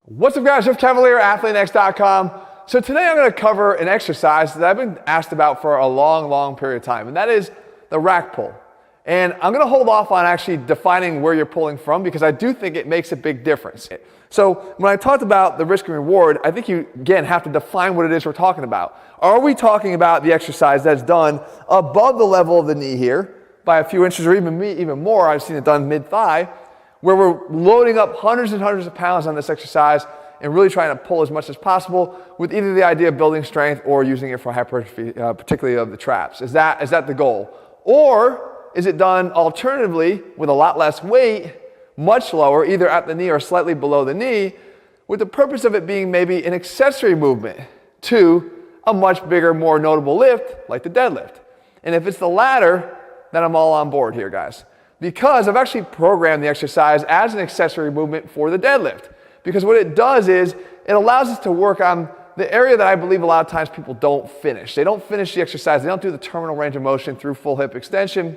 What's up guys, 𝐄𝐗𝐏𝐄𝐓, ATHLEAN-X.com. So today I'm going to cover an exercise that I've been asked about for a long period of time, and that is the rack pull. And I'm going to hold off on actually defining where you're pulling from because I do think it makes a big difference. So when I talked about the risk and reward, I think you, again, have to define what it is we're talking about. Are we talking about the exercise that's done above the level of the knee here by a few inches or even more? I've seen it done mid-thigh, where we're loading up hundreds and hundreds of pounds on this exercise and really trying to pull as much as possible with either the idea of building strength or using it for hypertrophy, particularly of the traps. Is that the goal? Or is it done alternatively with a lot less weight, much lower, either at the knee or slightly below the knee, with the purpose of it being maybe an accessory movement to a much bigger, more notable lift like the deadlift? And if it's the latter, then I'm all on board here, guys. Because I've actually programmed the exercise as an accessory movement for the deadlift. Because what it does is it allows us to work on the area that I believe a lot of times people don't finish. They don't finish the exercise. They don't do the terminal range of motion through full hip extension.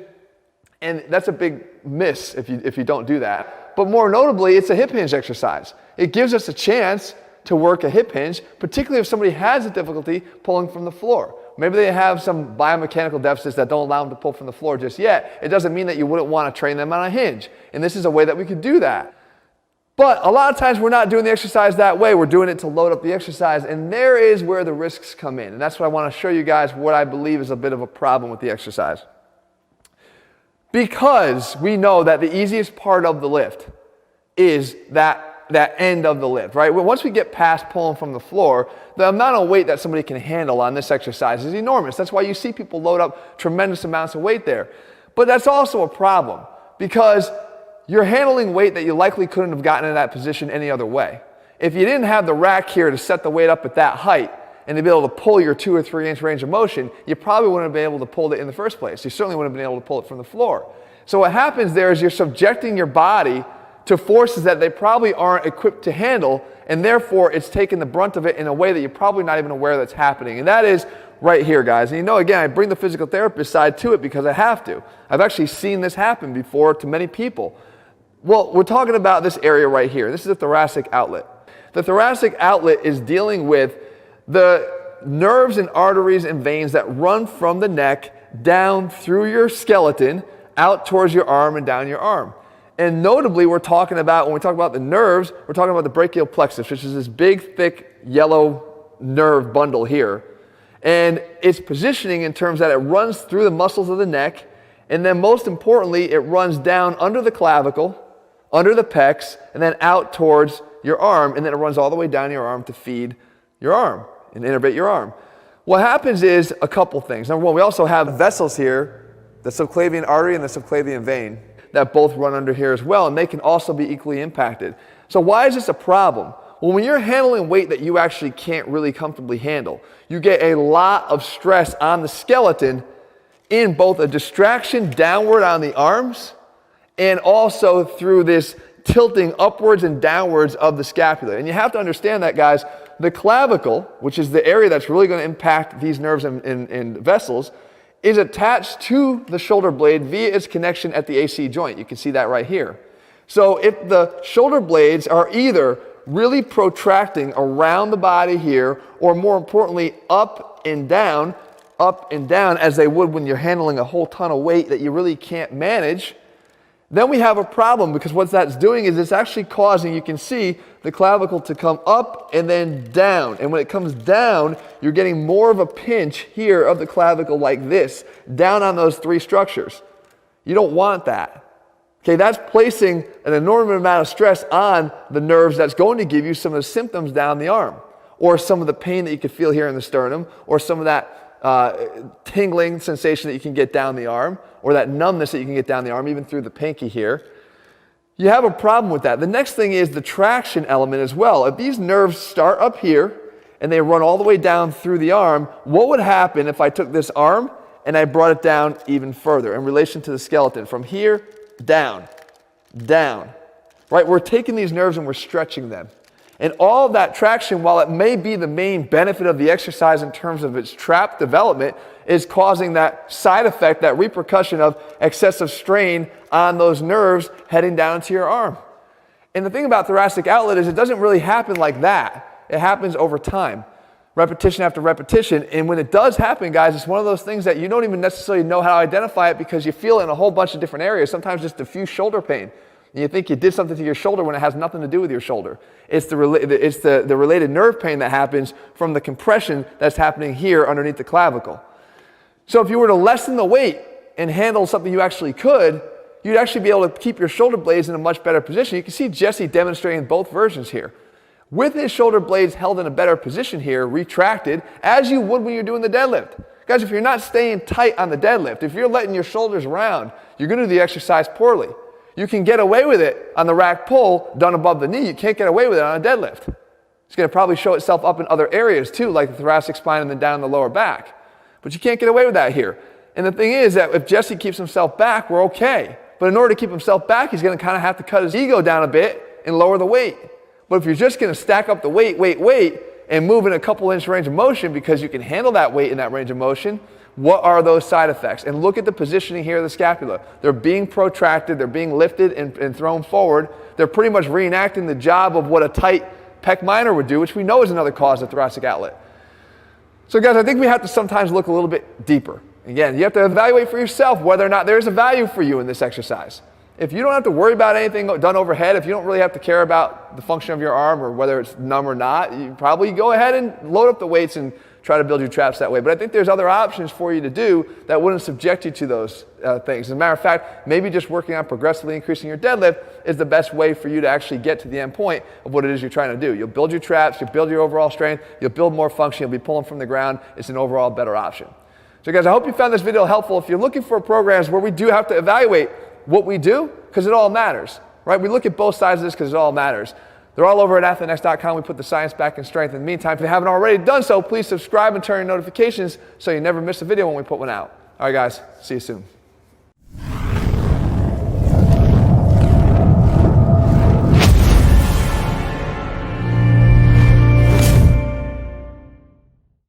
And that's a big miss if you don't do that. But more notably, it's a hip hinge exercise. It gives us a chance to work a hip hinge, particularly if somebody has a difficulty pulling from the floor. Maybe they have some biomechanical deficits that don't allow them to pull from the floor just yet. It doesn't mean that you wouldn't want to train them on a hinge. And this is a way that we could do that. But a lot of times we're not doing the exercise that way. We're doing it to load up the exercise. And there is where the risks come in. And that's what I want to show you guys what I believe is a bit of a problem with the exercise. Because we know that the easiest part of the lift is that end of the lift, right? Once we get past pulling from the floor, the amount of weight that somebody can handle on this exercise is enormous. That's why you see people load up tremendous amounts of weight there. But that's also a problem because you're handling weight that you likely couldn't have gotten in that position any other way. If you didn't have the rack here to set the weight up at that height and to be able to pull your 2 or 3 inch range of motion, you probably wouldn't have been able to pull it in the first place. You certainly wouldn't have been able to pull it from the floor. So what happens there is you're subjecting your body to forces that they probably aren't equipped to handle, and therefore it's taking the brunt of it in a way that you're probably not even aware that's happening. And that is right here, guys. And you know, again, I bring the physical therapist side to it because I have to. I've actually seen this happen before to many people. Well, we're talking about this area right here. This is the thoracic outlet. The thoracic outlet is dealing with the nerves and arteries and veins that run from the neck down through your skeleton, out towards your arm and down your arm. And notably, we're talking about, when we talk about the nerves, we're talking about the brachial plexus, which is this big, thick, yellow nerve bundle here. And its positioning in terms that it runs through the muscles of the neck, and then most importantly, it runs down under the clavicle, under the pecs, and then out towards your arm, and then it runs all the way down your arm to feed your arm and innervate your arm. What happens is a couple things. Number one, we also have vessels here, the subclavian artery and the subclavian vein, that both run under here as well, and they can also be equally impacted. So why is this a problem? Well, when you're handling weight that you actually can't really comfortably handle, you get a lot of stress on the skeleton in both a distraction downward on the arms and also through this tilting upwards and downwards of the scapula. And you have to understand that, guys, the clavicle, which is the area that's really going to impact these nerves and vessels, is attached to the shoulder blade via its connection at the AC joint. You can see that right here. So if the shoulder blades are either really protracting around the body here, or more importantly, up and down as they would when you're handling a whole ton of weight that you really can't manage, then we have a problem, because what that's doing is it's actually causing, you can see, the clavicle to come up and then down. And when it comes down, you're getting more of a pinch here of the clavicle like this, down on those 3 structures. You don't want that. Okay, that's placing an enormous amount of stress on the nerves that's going to give you some of the symptoms down the arm, or some of the pain that you could feel here in the sternum, or some of that tingling sensation that you can get down the arm, or that numbness that you can get down the arm, even through the pinky here. You have a problem with that. The next thing is the traction element as well. If these nerves start up here and they run all the way down through the arm, what would happen if I took this arm and I brought it down even further in relation to the skeleton? From here, down, down, right? We're taking these nerves and we're stretching them. And all of that traction, while it may be the main benefit of the exercise in terms of its trap development, is causing that side effect, that repercussion of excessive strain on those nerves heading down to your arm. And the thing about thoracic outlet is it doesn't really happen like that. It happens over time, repetition after repetition. And when it does happen, guys, it's one of those things that you don't even necessarily know how to identify it because you feel it in a whole bunch of different areas, sometimes just diffuse shoulder pain. And you think you did something to your shoulder when it has nothing to do with your shoulder. It's the related nerve pain that happens from the compression that's happening here underneath the clavicle. So if you were to lessen the weight and handle something you actually could, you'd actually be able to keep your shoulder blades in a much better position. You can see Jesse demonstrating both versions here. With his shoulder blades held in a better position here, retracted, as you would when you're doing the deadlift. Guys, if you're not staying tight on the deadlift, if you're letting your shoulders round, you're going to do the exercise poorly. You can get away with it on the rack pull done above the knee. You can't get away with it on a deadlift. It's going to probably show itself up in other areas too, like the thoracic spine and then down the lower back. But you can't get away with that here. And the thing is that if Jesse keeps himself back, we're okay. But in order to keep himself back, he's going to kind of have to cut his ego down a bit and lower the weight. But if you're just going to stack up the weight, and move in a couple inch range of motion because you can handle that weight in that range of motion, what are those side effects? And look at the positioning here of the scapula. They're being protracted, they're being lifted and thrown forward. They're pretty much reenacting the job of what a tight pec minor would do, which we know is another cause of thoracic outlet. So guys, I think we have to sometimes look a little bit deeper. Again, you have to evaluate for yourself whether or not there's a value for you in this exercise. If you don't have to worry about anything done overhead, if you don't really have to care about the function of your arm or whether it's numb or not, you probably go ahead and load up the weights and try to build your traps that way. But I think there's other options for you to do that wouldn't subject you to those things. As a matter of fact, maybe just working on progressively increasing your deadlift is the best way for you to actually get to the end point of what it is you're trying to do. You'll build your traps, you'll build your overall strength, you'll build more function, you'll be pulling from the ground. It's an overall better option. So guys, I hope you found this video helpful. If you're looking for programs where we do have to evaluate what we do, because it all matters, right? We look at both sides of this because it all matters. They're all over at ATHLEAN-X.com. We put the science back in strength. In the meantime, if you haven't already done so, please subscribe and turn on notifications so you never miss a video when we put one out. All right, guys, see you soon.